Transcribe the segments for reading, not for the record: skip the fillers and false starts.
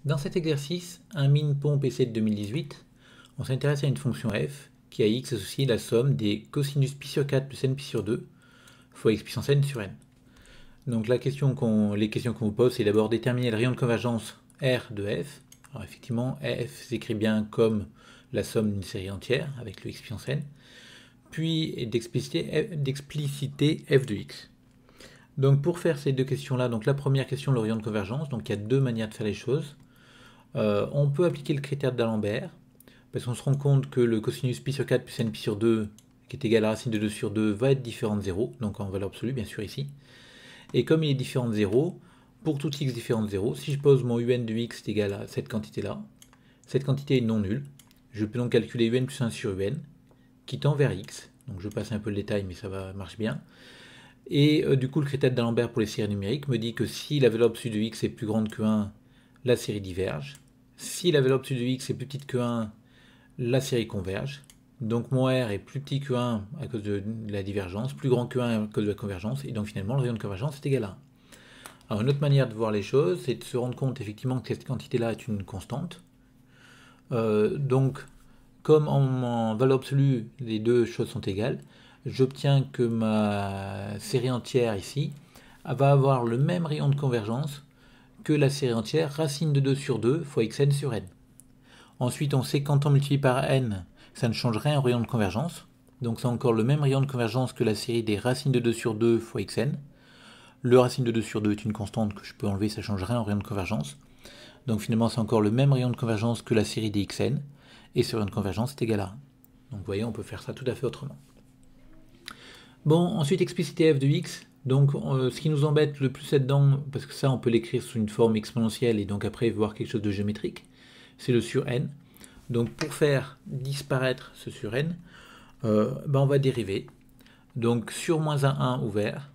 Dans cet exercice, un min-pompe essai de 2018, on s'intéresse à une fonction f qui a x associé la somme des cosinus pi sur 4 plus n pi sur 2 fois x puissance n sur n. Donc les questions qu'on vous pose, c'est d'abord déterminer le rayon de convergence R de f. Alors effectivement, f s'écrit bien comme la somme d'une série entière avec le x puissance n, puis d'expliciter f de x. Donc pour faire ces deux questions-là, donc la première question, le rayon de convergence, donc il y a deux manières de faire les choses. On peut appliquer le critère d'Alembert, parce qu'on se rend compte que le cosinus pi sur 4 plus n pi sur 2, qui est égal à racine de 2 sur 2, va être différent de 0, donc en valeur absolue bien sûr ici. Et comme il est différent de 0, pour tout x différent de 0, si je pose mon un de x est égal à cette quantité-là, cette quantité est non nulle, je peux donc calculer un plus 1 sur un, qui tend vers x, donc je passe un peu le détail mais ça marche bien. Et du coup le critère d'Alembert pour les séries numériques me dit que si la valeur absolue de x est plus grande que 1, la série diverge. Si la valeur absolue de x est plus petite que 1, la série converge. Donc mon R est plus petit que 1 à cause de la divergence, plus grand que 1 à cause de la convergence, et donc finalement le rayon de convergence est égal à 1. Alors une autre manière de voir les choses, c'est de se rendre compte effectivement que cette quantité-là est une constante. Donc comme en valeur absolue les deux choses sont égales, j'obtiens que ma série entière ici va avoir le même rayon de convergence que la série entière racine de 2 sur 2 fois xn sur n. Ensuite, on sait que quand on multiplie par n, ça ne change rien au rayon de convergence. Donc c'est encore le même rayon de convergence que la série des racines de 2 sur 2 fois xn. Le racine de 2 sur 2 est une constante que je peux enlever, ça ne change rien au rayon de convergence. Donc finalement, c'est encore le même rayon de convergence que la série des xn. Et ce rayon de convergence est égal à 1. Donc vous voyez, on peut faire ça tout à fait autrement. Bon, ensuite, expliciter f de x. Donc ce qui nous embête le plus là-dedans, parce que ça on peut l'écrire sous une forme exponentielle et donc après voir quelque chose de géométrique, c'est le sur n. Donc pour faire disparaître ce sur n, on va dériver. Donc sur moins 1 ouvert,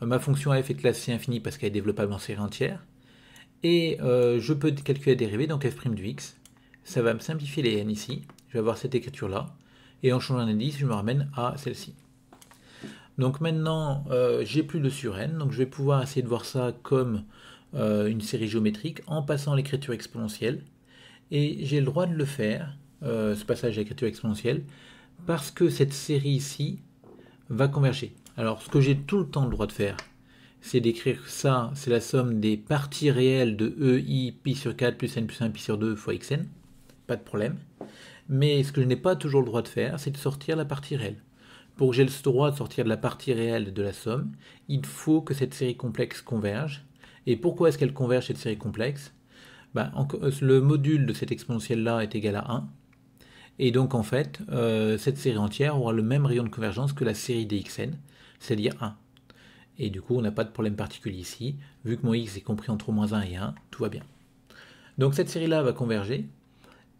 ma fonction f est classée infinie parce qu'elle est développable en série entière. Et je peux calculer la dérivée, donc f' de x. Ça va me simplifier les n ici. Je vais avoir cette écriture-là. Et en changeant d'indice, je me ramène à celle-ci. Donc maintenant, j'ai plus le sur n, donc je vais pouvoir essayer de voir ça comme une série géométrique en passant l'écriture exponentielle. Et j'ai le droit de le faire, ce passage à l'écriture exponentielle, parce que cette série ici va converger. Alors ce que j'ai tout le temps le droit de faire, c'est d'écrire ça, c'est la somme des parties réelles de EI pi sur 4 plus n plus 1 pi sur 2 fois xn, pas de problème. Mais ce que je n'ai pas toujours le droit de faire, c'est de sortir la partie réelle. Pour que j'ai le droit de sortir de la partie réelle de la somme, il faut que cette série complexe converge. Et pourquoi est-ce qu'elle converge, cette série complexe? Le module de cette exponentielle-là est égal à 1. Et donc en fait, cette série entière aura le même rayon de convergence que la série des xn, c'est-à-dire 1. Et du coup, on n'a pas de problème particulier ici. Vu que mon x est compris entre moins 1 et 1, tout va bien. Donc cette série-là va converger.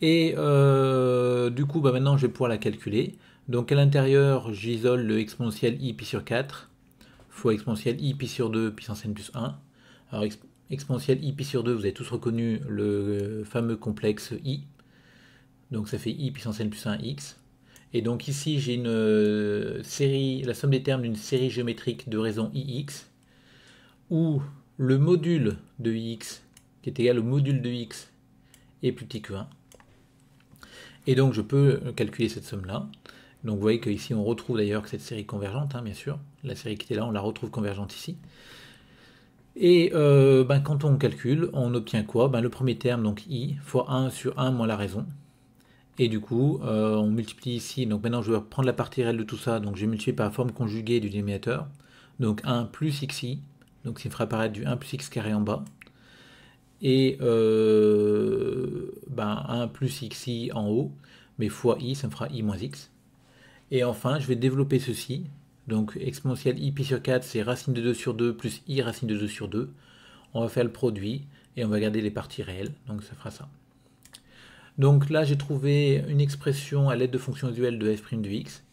Et du coup, maintenant, je vais pouvoir la calculer. Donc à l'intérieur, j'isole le exponentiel i pi sur 4 fois exponentiel i pi sur 2 puissance n plus 1. Alors exponentiel i pi sur 2, vous avez tous reconnu le fameux complexe i. Donc ça fait i puissance n plus 1 x. Et donc ici, j'ai une série, la somme des termes d'une série géométrique de raison ix, où le module de x, qui est égal au module de x, est plus petit que 1. Et donc je peux calculer cette somme-là. Donc vous voyez qu'ici on retrouve d'ailleurs cette série convergente, bien sûr. La série qui était là, on la retrouve convergente ici. Et quand on calcule, on obtient quoi? Le premier terme, donc i, fois 1 sur 1 moins la raison. Et du coup, on multiplie ici. Donc maintenant, je vais prendre la partie réelle de tout ça. Donc je vais multiplier par la forme conjuguée du dénominateur. Donc 1 plus xi. Donc ça me fera apparaître du 1 plus x carré en bas. Et 1 plus xi en haut. Mais fois i, ça me fera i moins x. Et enfin, je vais développer ceci. Donc exponentielle i pi sur 4, c'est racine de 2 sur 2 plus i racine de 2 sur 2. On va faire le produit et on va garder les parties réelles. Donc ça fera ça. Donc là, j'ai trouvé une expression à l'aide de fonctions usuelles de f' de x.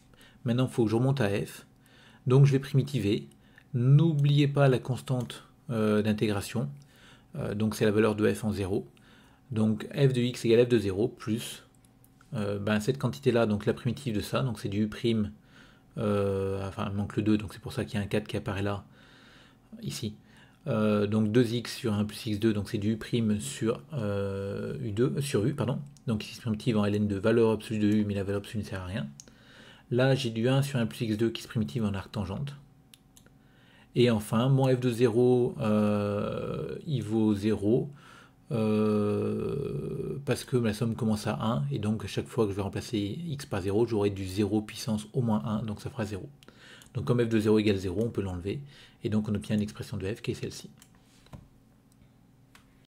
Maintenant, il faut que je remonte à f. Donc je vais primitiver. N'oubliez pas la constante d'intégration. Donc c'est la valeur de f en 0. Donc f de x égale f de 0 plus cette quantité-là, donc la primitive de ça. Donc c'est du u', il manque le 2, donc c'est pour ça qu'il y a un 4 qui apparaît là, ici. Donc 2x sur 1 plus x2, donc c'est du u' sur, U2, sur u, pardon. Donc ici c'est primitive en ln de valeur absolue de u, mais la valeur absolue ne sert à rien. Là j'ai du 1 sur 1 plus x2 qui se primitive en arctangente. Et enfin, mon f de 0, il vaut 0, parce que la somme commence à 1, et donc à chaque fois que je vais remplacer x par 0, j'aurai du 0 puissance au moins 1, donc ça fera 0. Donc comme f de 0 égale 0, on peut l'enlever, et donc on obtient une expression de f qui est celle-ci.